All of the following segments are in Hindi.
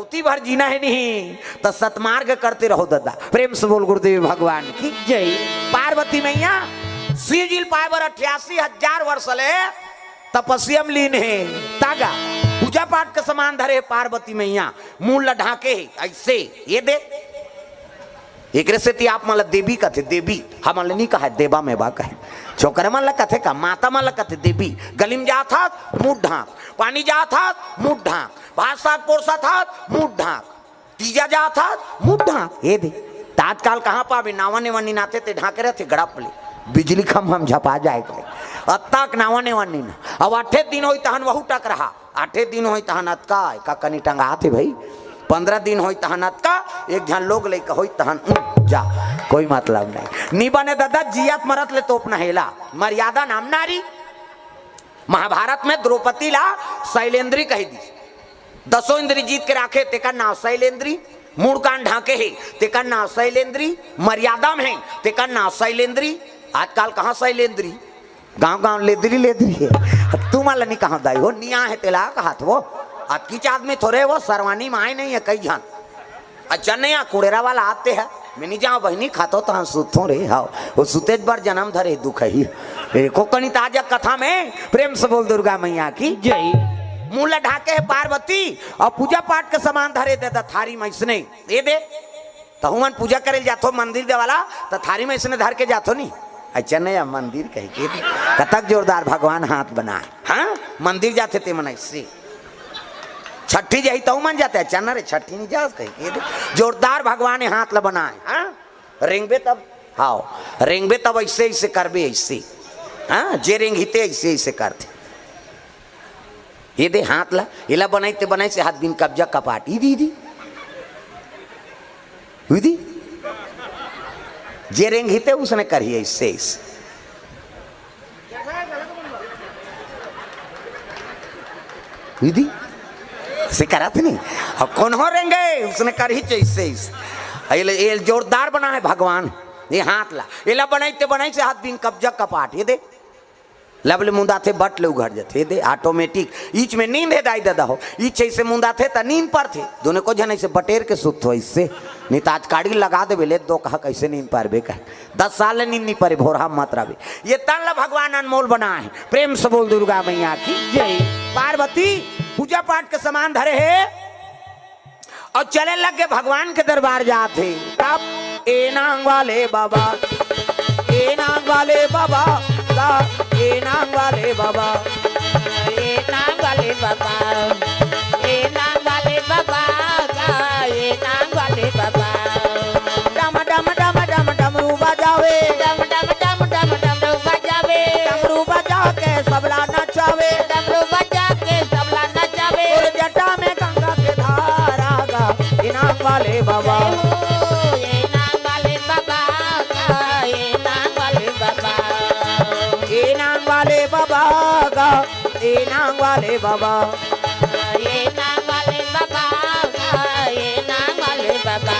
अवती भर जीना है नहीं तो सतमार्ग करते रहो दादा। प्रेम से बोल गुरुदेव भगवान की जय। पार्वती मैया शिव जी पाए बर 88,000 वर्ष ले तपस्या में लीन है तागा पूजा पाठ के समान धरे पार्वती मैया मूल ढाके ऐसे ये दे एक से आप मतलब देवी कथे देवी हम नहीं कहा देवा में बा कहे छोकर मन कथे का माता मन कथे देवी गली में जा था मुंह ढाक पानी जा था मुंह ढाक भात साग पोरसा था मुंह ढाक तीजा जा था मुंह ढाक ये दे तात्काल कहाँ पावे नावाने वानी नाते ते ढाके रहते गड़प ले बिजली खम हम झपा जाए अब तक नावाने वानी ना अब 8 दिन हो तहन वहू टक रहा 8 दिन हो तहन अतका का कनी टंगा थे भाई 15 दिन हो तहन अतका एक झन लोग लेके हो तहन जा कोई मतलब नहीं बने दादा जियत मरत ले तोप नहेला मर्यादा नाम नारी महाभारत में द्रौपदी ला शैलेंद्री कही दी 10 इंद्री जीत के राखे तेका नाम शैलेंद्री मूड कान ढाके है तेका नाम शैलेंद्री मर्यादा में है तेका नाम शैलेंद्री आजकल कहाँ शैलेंद्री गांव गांव लेदरी लेदरी है तू माला नहीं कहाँ दाई हो निया है तेला कहा वो अब किच आदमी थोड़े वो सरवानी में आए नहीं है कई जन अच्छा नहीं कुड़ेरा वाला आते हैं मैं नहीं जाऊँ बहनी खातो तो हाँ सुतों रे हाँ वो सुतेज बार जन्म धरे दुख ही कोकणी ताजा कथा में प्रेम से बोल दुर्गा मैया की जय। मूल ढाके है पार्वती और पूजा पाठ के समान धरे दे थारी में इसने ये दे तो हुमन पूजा करे जातो मंदिर दे वाला तो थारी में इसने धर के जातो नहीं अच्छा नहीं मंदिर कही के कतक जोरदार भगवान हाथ बनाए हाँ मंदिर जाते थे मन इससे छठी जाई तो मन जाते अच्छा ना रे छठी नहीं जा कही जोरदार भगवान ने हाथ ल बनाए हाँ रेंगबे तब हाँ रेंगबे तब ऐसे ऐसे करबे ऐसे हाँ जे रेंग हिते ऐसे ऐसे करते ये दे हाथ ला इला बनाते बनाए से हाथ बिन कब्जा कपाट ई दी हुई जे रेंग हिते उसने करी इससे हुई से करा थे नहीं अब कौन हो रेंगे उसने करी इससे जोरदार बना है भगवान ये हाथ ला इला बनाते बनाई से हाथ बिन कब्जा कपाट ये दे लबले मुंदा थे बट ले उघड़ जाते दे ऑटोमेटिक ईच में नींद है दाई दादा हो ईच ऐसे मुंदा थे तो नींद पर थे दोनों को जन ऐसे बटेर के सुत हो इससे नहीं तो आज काड़ी लगा दे बेले दो कहा कैसे नींद पार बे कहे 10 साल नींद नहीं पारे भोरा मात्रा भी ये तन भगवान अनमोल बना है। प्रेम से बोल दुर्गा मैया की जय। पार्वती पूजा पाठ के समान धरे है और चले लग गए भगवान के दरबार जाते तब ए नांग वाले बाबा ए नांग वाले बाबा ए नांग वाले बाबा ए नांग वाले बाबा ए नांग वाले बाबा ए नांग वाले बाबा डम डम डम डम डमरू बजावे डम डम डम डम डमरू बजावे डमरू बजा के सबला नचावे डमरू बजा के सबला नचावे और जटा में गंगा के धारा गा ए नांग वाले बाबा ए नांग वाले बाबा ए नांग वाले बाबा ए नांग वाले बाबा गा ए नांग वाले बाबा ए नांग वाले बाबा ए नांग वाले बाबा।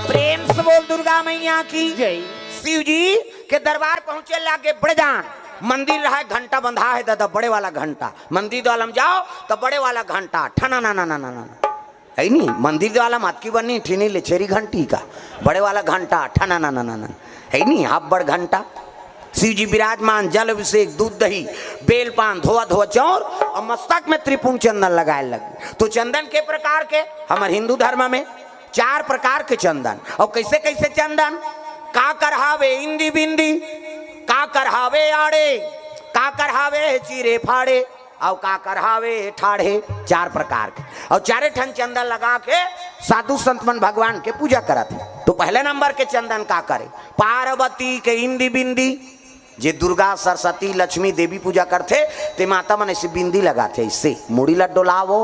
प्रेम से बोल दुर्गा मैया की जय। शिव जी के दरबार पहुंचे लागे बड़ेजान मंदिर रहा है घंटा बंधा है दादा बड़े वाला घंटा मंदिर वाला में जाओ तो बड़े वाला घंटा ठना ना ना ना ना ना है नहीं मंदिर वाला मात की बनी ठीनी ले छेरी घंटी का बड़े वाला घंटा ठना ना ना ना ना है नहीं हाफ बड़ घंटा शिव जी विराजमान जल अभिषेक दूध दही बेल पान धोआ धोआ चौर और मस्तक में त्रिपुंग चंदन लगाए लगे। तो चंदन के प्रकार के हमारे हिंदू धर्म में 4 प्रकार के चंदन और कैसे कैसे चंदन का करहावे इंदी बिंदी का करहावे आड़े का करहावे चीरे फाड़े और का करहावे ठाड़े 4 प्रकार के और 4 ठन चंदन लगा के साधु संत मन भगवान के पूजा करते। तो पहले नंबर के चंदन का करे पार्वती के इंदी बिंदी जे दुर्गा सरस्वती लक्ष्मी देवी पूजा करते ते माता मन ऐसे बिंदी लगाते इससे मुड़ी लड्डोलावो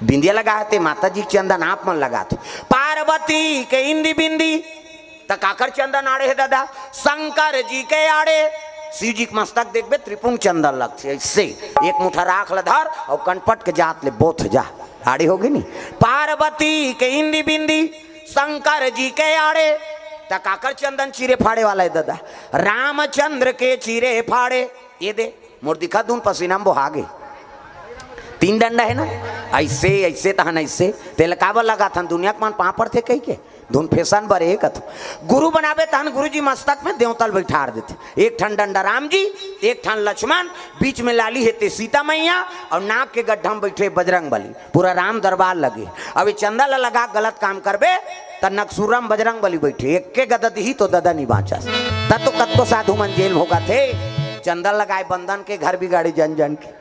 बिंदिया लगाते माता जी चंदन आप मन लगाते पार्वती के इंदी बिंदी तकाकर चंदन आड़े है दादा शंकर जी के आड़े शिव जी के मस्तक देखबे त्रिपुंग चंदन लगते इससे एक मुठा राख लधर और कनपट के जात ले बोथ जा आड़े होगी नी पार्वती के इंदी बिंदी शंकर जी के आड़े तकाकर चंदन चीरे फाड़े वाला है दादा रामचंद्र के चीरे फाड़े ये दे मोर दिखा दून पसीना में बोहागे 3 डंडा है ना, ऐसे ऐसे तहन ऐसे तेल काबर लगा था दुनिया के मान पापड़ थे कही के धुन फैशन बर एक गुरु बनावे तहन गुरु जी मस्तक में देवतल बैठार देते, एक ठन डंडा राम जी, एक ठन लक्ष्मण, बीच में लाली हेते सीता मैया और नाक के गड्ढा में बैठे बजरंग बली, पूरा राम दरबार लगे। अब चंदा ला लगा गलत काम करबे त नक्सूरम बजरंग बली बैठे, एक के गदद ही तो ददा नहीं बाचा तब तो कत साधु मन जेल होगा थे। चंदा लगाए बंधन के घर बिगाड़ी जन जन के,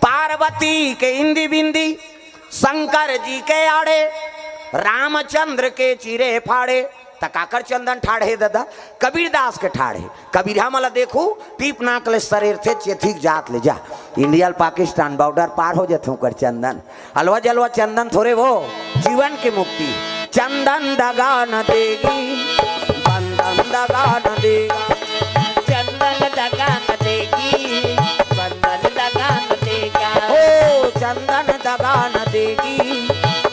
पार्वती के इंदी बिंदी शंकर जी के आड़े, रामचंद्र के चिरे फाड़े तकाकर चंदन ठाड़े दादा, कबीरदास के ठाड़े, कबीरा मला देखू पीप नाकले शरीर थे चेथिक जात ले जा, इंडिया पाकिस्तान बॉर्डर पार हो जाते कर चंदन, अलवा जलवा चंदन थोड़े वो जीवन की मुक्ति, चंदन दगा न देगी बंधन दगा न देगा, चंदन दगा न देगी बंधन दगा न देगा, ओ चंदन दगा न देगी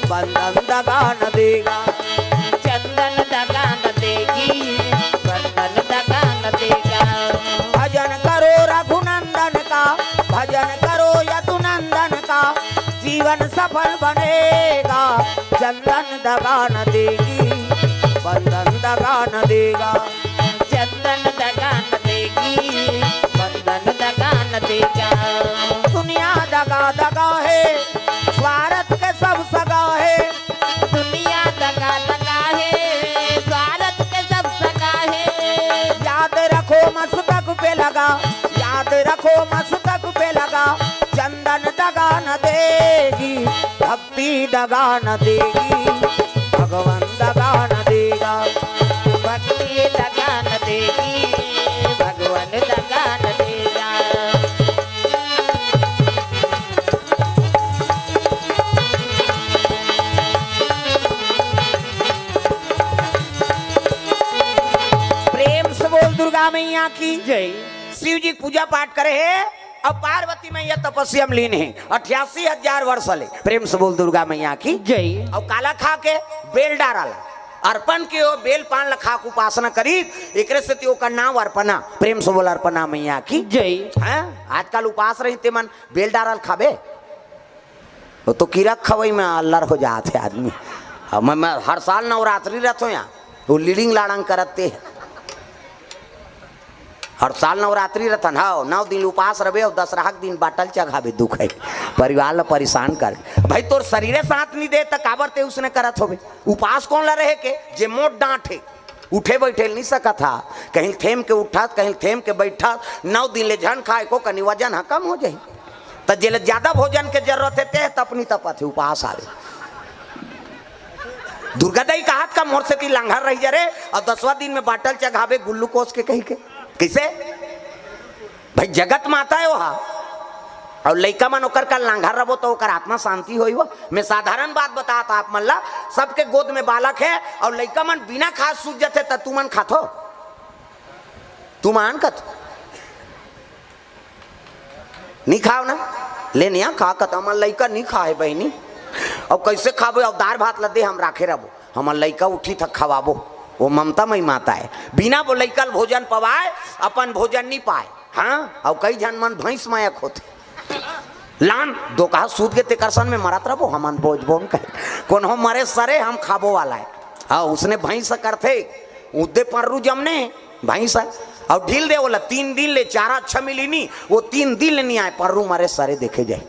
बंधन दगा न देगा, चंदन दगा न देगी बंधन दगा न देगा। भजन करो रघुनंदन का, भजन करो यदुनंदन का, जीवन सफल बनेगा, चंदन दगा न देगी बंधन दगा न देगा, चंदन दगा न देगी बंधन दगा न देगा। दुनिया दगा दगा है स्वार्थ के सब सगा है, दुनिया दगा लगा है स्वार्थ के सब सगा है, याद रखो मस्तक पे लगा, याद रखो मस्तक पे लगा, चंदन दगा न देगी भक्ति दगा न देगी, भगवान दगा न देगा, भक्ति दगा न देगी भगवान दगा न देगा। प्रेम से बोल दुर्गा मैया की जय। शिव जी पूजा पाठ करे है, अब पार्वती मैया तपस्या में लीन है 88,000 वर्ष ले, प्रेम से बोल दुर्गा मैया की जय। और काला खा के बेल डाराला अर्पण के ओ बेल पान लखा के उपासना करी, एकरे से त्यो का नाम अर्पणा, प्रेम से बोल अर्पणा मैया की जय। हैं आजकल उपास रही ते मन बेल डारल खाबे वो तो कीड़ा खवई में अल्लर हो जाते आदमी। अब मैं हर साल नवरात्रि रहता हूँ यहाँ, वो लीडिंग लाड़ंग करते हैं, हर साल नवरात्रि रतन हो 9 दिन उपास रहे और 10 दिन बाटल चघावे दुख है परिवार ला परेशान कर भाई तोर शरीरे साथ नहीं दे तक काबर ते उसने करत होबे। उपास कौन ला रहे के जे मोट डांटे उठे बैठे नहीं सका था, कहीं थेम के उठा कहीं थेम के बैठा, 9 दिन ले झन खाए को कनी वजन हा कम हो जाए, तो जे ज्यादा भोजन के जरूरत है ते तपनी तपत है उपास आवे। दुर्गा दाई का हाथ का मोर से लांघर रही जरे और 10वां दिन में बाटल चघावे गुल्लू कोस के कही के कैसे भाई जगत माता है वहा और लइका मन ओकर का लांघर रबो तो ओकर आत्मा शांति होई वो। मैं साधारण बात बताता आप मन ला, सबके गोद में बालक है और लइका मन बिना खाद सूझ जाते त तू मन खाथो, तू मान कत नहीं खाओ ना ले नहीं खा कत हमर लइका नहीं खाए बहनी, और कैसे खाबो और दार भात लदे हम राखे रबो, हमर लइका उठी तक खवाबो, वो ममता मई माता है, बिना वो लइकल भोजन पवाए अपन भोजन नहीं पाए। हाँ और कई जन मन भैंस मायक होते लान दो कहा सूद के तेकरसन में मरत रहो हमन बोझ बोन कहे कौन हो मरे सरे हम खाबो वाला है। हाँ उसने भैंस करते उदे पर्रू जमने भैंस और ढील दे बोला 3 दिन ले चारा अच्छा मिली नहीं, वो 3 दिन ले नहीं आए पर्रू मरे सरे देखे जाए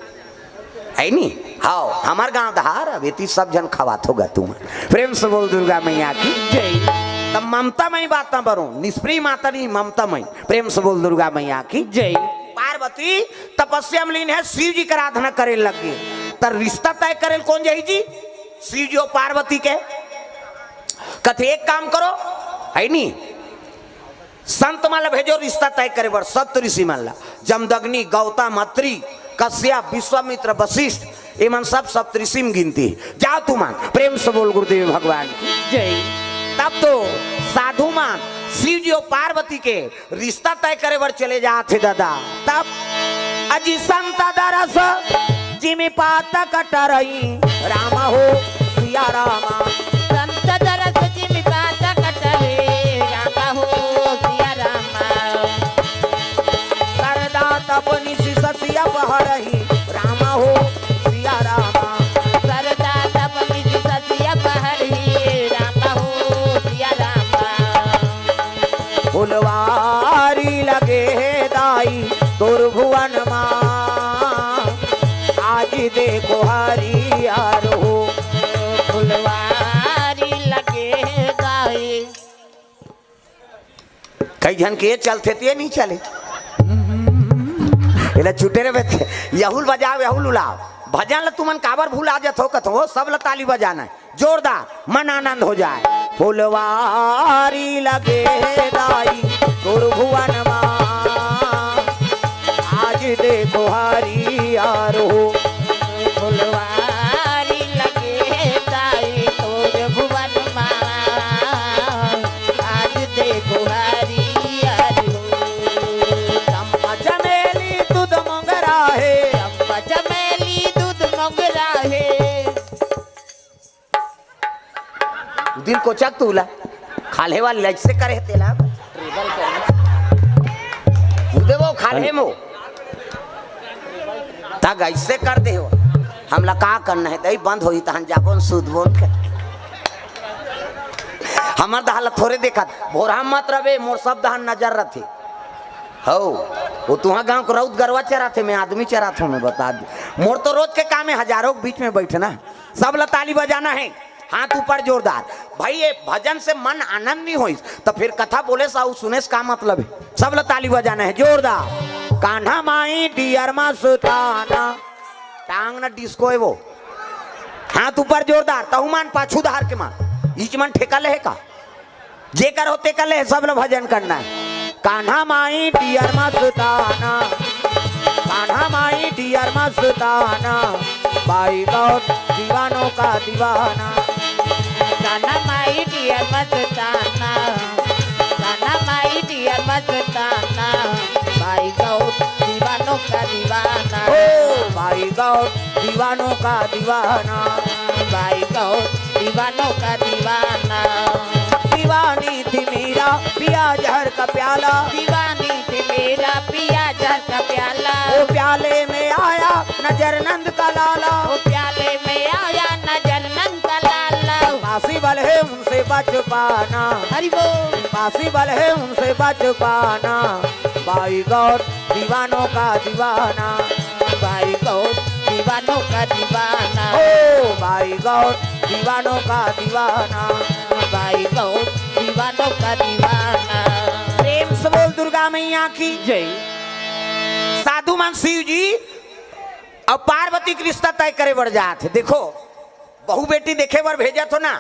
है नहीं। हाँ हमार गांव दहार अब सब जन खवात होगा तुम, प्रेम से बोल दुर्गा मैया की जय। तब ममता मई बात ना बरो निष्प्रिय माता नहीं ममता मई, प्रेम से बोल दुर्गा मैया की जय। पार्वती तपस्या में लीन है, शिव जी का आराधना करे लगे तर रिश्ता तय करे कौन जाई जी शिव जी और पार्वती के कथे एक काम करो है नी संत माला भेजो रिश्ता तय करे बर सप्त ऋषि माला जमदग्नि गौतम अत्रि कश्यप विश्वामित्र वशिष्ठ एमन सब सप्तऋषि में गिनती जाओ तू मान, प्रेम से बोल गुरुदेव भगवान की जय। तब तो साधु मान शिव जी और पार्वती के रिश्ता तय करे बर चले जाते दादा। तब अजी संत दरस जिमी पात कटरई राम हो सिया रामा, संत दरस जिमी पात कटरई राम हो सिया रामा, करदा तपनि ससिया बहरही राम हो लगे दाई तोर भुवन माँ आज देखो हरियार हो फुलवारी लगे दाई। कई जन के चलते थे नहीं चले इला छुटे रे बेटे यहुल बजाओ यहुल उलाओ भजन ल तुमन काबर भूला जात हो कत हो सब ल ताली बजाना जोरदार मन आनंद हो जाए। फुलवारी लगे दाई तोर भुवन माँ आज देखो हरियार हो फुलवारी लगे दाई तोर भुवन माँ आज देखो हरियार हो। चंपा चमेली दूध मोगरा है चंपा चमेली दूध मोगरा है। दिन को चक तूला खाले वाली लाइट से करे तेला दे वो खाले मो तक ऐसे कर दे हो हमला का करना है दही बंद होई तहन जापन सूद बोल के हमर दहला थोड़े देखत भोरा मत रवे मोर सब दहन नजर रथे हो वो तुहा गांव को रौद गरवा चराथे मैं आदमी चराथा मैं बता दी मोर तो रोज के काम है हजारों के बीच में बैठना सब ल ताली बजाना है हाथ ऊपर जोरदार भाई ये भजन से मन आनंद नहीं होई तो फिर कथा बोले साहू सुने से का मतलब है सब ल ताली बजाना है जोरदार। कान्हा माई डियर मा सुताना टांग ना डिस्को है वो हाथ ऊपर जोरदार तहुमान पाछू धार के मान इच मन ठेका ले का जे कर होते कर ले सब ल भजन करना है। कान्हा माई डियर मा सुताना कान्हा माई डियर मा सुताना बाई गौर दीवानों का दीवाना कान्हा माई डियर मस्ताना कान्हा माई डियर मस्ताना भाई गौर दीवानों का दीवाना ओ भाई गौर दीवानों का दीवाना भाई गौर दीवानों का दीवाना। दीवानी थी मेरा पिया जहर का प्याला दीवानी थी मेरा पिया जहर का प्याला वो प्याले में आया नजर नंद का लाला वो प्याले में आया नजर नंद का लाला। पासी बल है उनसे बच पाना हरि बोल पासी बल है उनसे बच पाना भाई गौर दीवानों का दीवाना भाई गौर दीवानों का दीवाना ओ भाई गौर दीवानों का दीवाना भाई गौर दीवानों का दीवाना। प्रेम से बोल दुर्गा मैया की जय। साधु मान शिव जी और पार्वती के रिश्ता तय करे बढ़ जाते देखो बहु बेटी देखे बार भेजा तो ना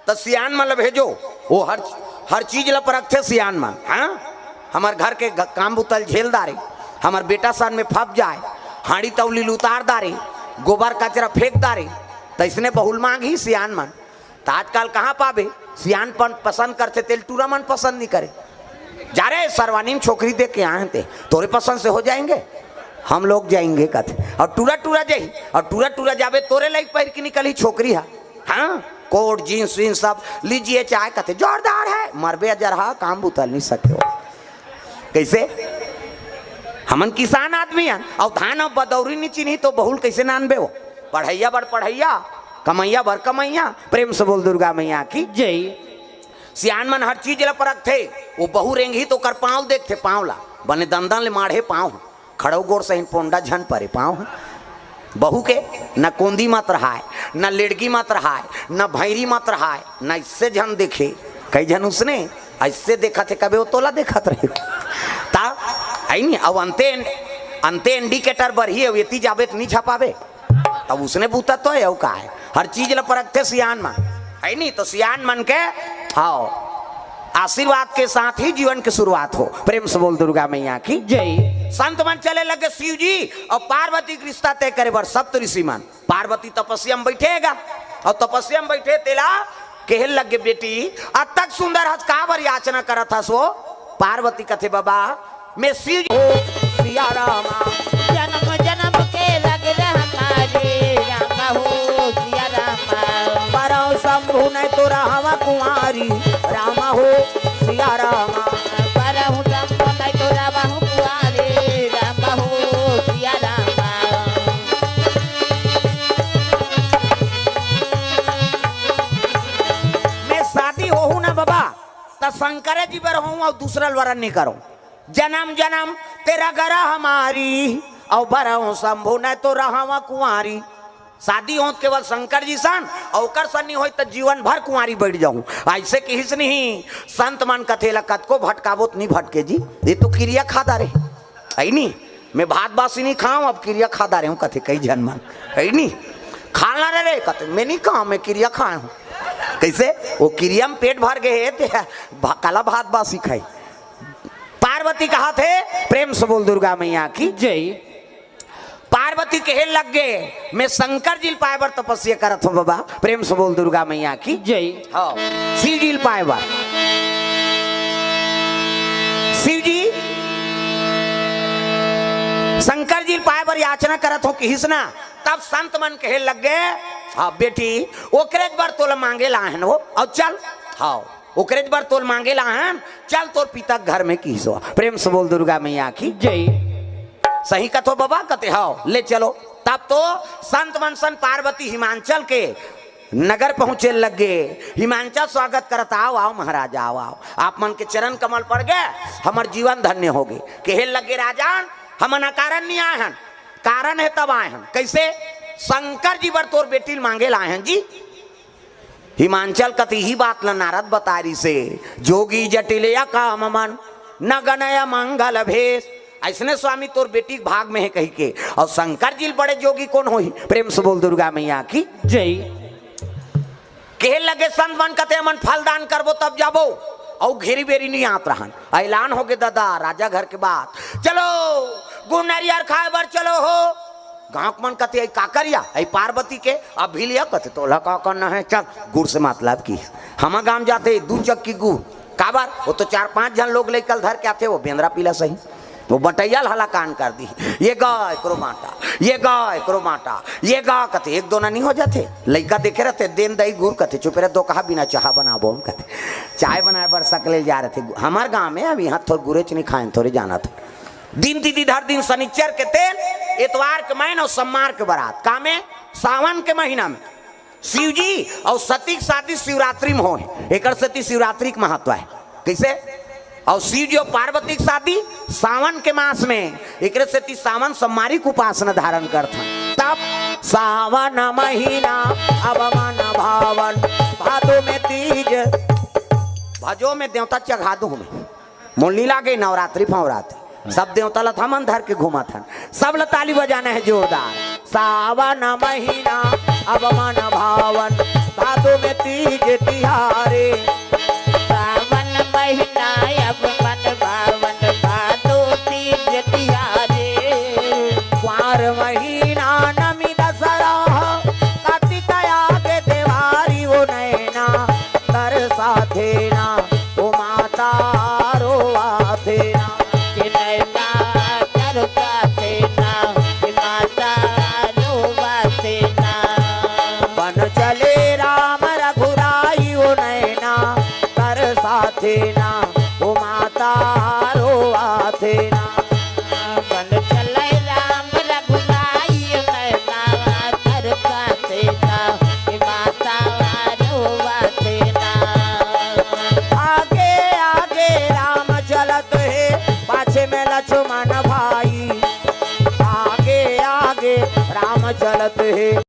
तो सियान मन भेजो वो हर चीज ला परखते सियान मन हाँ हमार घर के काम बुतल झेल दारे हमार बेटा सन में फप जाए हाड़ी तौली उतार दारे गोबर कचरा फेंक दारे तो इसने बहुल मांग ही सियान मन तो आजकल कहाँ पावे सियान पन पसंद करते तेल टूरा मन पसंद नहीं करे जा रहे सर्वानीम छोकरी देख के आए थे तोरे पसंद से हो जाएंगे हम लोग जाएंगे कथे और टूरा टूरा जाई और टूरा टूरा जावे तोरे लाइक पैर की निकली छोकरी है हाँ कोट जीन्स वीन्स सब लीजिए चाहे कथे जोरदार है मरबे जरा काम बुतल नहीं सके हो कैसे हमन किसान आदमी हैं और धान अब बदौरी नहीं चिन्ही तो बहुल कैसे नानबे हो पढ़ैया बड़ पढ़ैया कमैया भर कमैया। प्रेम से बोल दुर्गा मैया की जय। सियान मन हर चीज ला परख थे वो बहु रेंगी तो कर पाँव देखते पाँव ला बने दंदन ले माढ़े पाँव खड़ो गोर सही पोंडा झन परे पाँव बहू के न कोंदी मत रहा है न लेड़गी मत रहा है न भैरी मत रहा है न इससे झन देखे कई झन उसने ऐसे देखा थे कभी वो तोला देखा रहे ता आई नहीं अब अंते इंडिकेटर बढ़ी है ये जावे नहीं छपावे अब उसने बूता तो है का है हर चीज ला परखते सियान मन है नहीं तो सियान मन के हाँ आशीर्वाद के साथ ही जीवन की शुरुआत हो। प्रेम से बोल दुर्गा मैया की जय। संत मन चले लगे शिव जी और पार्वती का रिश्ता तय करे बर सप्त ऋषि मन पार्वती तपस्या में बैठेगा और तपस्या में बैठे तेला कहल लगे बेटी अब तक सुंदर हस का बर याचना करत हस वो पार्वती कथे बाबा मैं शिव जी हो सिया रामा जन्म जन्म के लग हमारे रामा हो सिया रामा परौ शंभु नहीं तो रामा कुमारी रामा हो सिया रामा परहु शंभु नहीं तो रामा हो कुमारी रामा हो सिया रामा। मैं शादी हो ना बाबा तो शंकर जी बर हूँ और दूसरा वरण नहीं करो जन्म जन्म तेरा गरा हमारी और बरहूं शंभू न तो रहा कुंवारी। शादी हो केवल शंकर जी सन और सन्नी हो तो जीवन भर कुंवारी बैठ जाऊं। ऐसे कि हिस नहीं संत मन कथे लकत को भटकावो नहीं भटके जी। ये तो क्रिया खाता रहे है नहीं। मैं भात बासी नहीं खाऊं अब क्रिया खाता रहे हूँ कथे कई जन मन है नहीं। खाना रहे कथे मैं नहीं खाऊं मैं क्रिया खाए हूँ। कैसे वो क्रिया में पेट भर गए कला भात बासी खाई। पार्वती कहा थे प्रेम से बोल दुर्गा मैया की जय। पार्वती कहे लग गए मैं शंकर जी पाए बर तपस्या करत हूँ बाबा। प्रेम से बोल दुर्गा मैया की जय। हाँ शिव जी पाए बर। शिव जी शंकर जी पाए बर याचना करत हो कि हिसना। तब संत मन कहे लग गए हाँ बेटी ओकरे बर तोल मांगे लाहन वो और चल। हाँ ओकरे बर तोल मांगे लाहन चल तोर पिता घर में की हिस्सा। प्रेम से बोल दुर्गा मैया की जय। सही कथो बाबा कते हाँ ले चलो। तब तो संत मनसन पार्वती हिमांचल के नगर पहुंचे लग गए। हिमांचल स्वागत करता आओ आओ महाराज आओ आओ आप मन के चरण कमल पड़ गए हमार जीवन धन्य हो गए। कहे लगे राजान हम कारण नहीं आए हैं कारण है तब आए हैं। कैसे शंकर जी बर तोर बेटी मांगे लाए हैं जी। हिमांचल कति ही बात ल नारद बतारी से जोगी जटिलया काम मन न गणय मंगल भेष। ऐसने स्वामी तोर बेटी भाग में है कही के और शंकर जी बड़े जोगी कौन हो। प्रेम से बोल दुर्गा मैया की जय। कहे लगे संत मन कते मन फलदान करबो तब जाबो और घेरी बेरी नहीं आत रहन। ऐलान हो गए दादा राजा घर के बात चलो गुड़ नारियर खाए बर चलो हो। गाँव मन कते काकरिया ऐ पार्वती के अब भी लिया कते तोला का करना है चल गुड़ से मतलब की हम गांव जाते 2 चक्की गुड़ काबर वो तो 4-5 जन लोग लेकर धर के आते वो बेंद्रा पीला सही वो बटैया हला कान कर दी। ये गाय करो माटा ये गाय करो माटा ये गा कते 1-2 नहीं हो जाते। लड़का देखे रहते देन दही गुड़ कते चुप रहे 2 कहा बिना चाह बनाबो हम कते चाय बनाए बर सकले जा रहे थे हमारे गाँव में। अब यहाँ थोड़ा गुरेच नहीं खाए थोड़े जाना था। दिन तिथि धर दिन शनिचर के तेल इतवार के महीना और सोमवार के बारात का में सावन के महीना में शिव जी और सती की शादी शिवरात्रि में हो। एक सती शिवरात्रि का महत्व है कैसे और शिव जी और पार्वती की शादी सावन के मास में एक सती सावन सोमवारी को उपासना धारण करता। तब सावन महीना अब मन भावन भादो में तीज भजो में देवता चढ़ा दो में मुरली लागे नवरात्रि फवरात्रि सब देवता लथा मन धर के घुमा था सब लताली बजाना है जोरदार। सावन महीना अब मन भावन भादो में तीज तिहारे। सावन महीना अब मन भावन भादो तीज तिहारे। कुंवर महीना नमी दसरा कार्तिक आगे देवारी वो नैना तर साथे ना ओ माता रोवा थे ना चले राम रघुराई ओ नैना कर साथे ना ओ माता रोआ थे ना। बन चले राम रघुराई ओ नैना कर साथे ना माता रोआ थे ना। आगे आगे राम चलत है पाछे में लक्ष्मण भाई आगे आगे राम चलत है।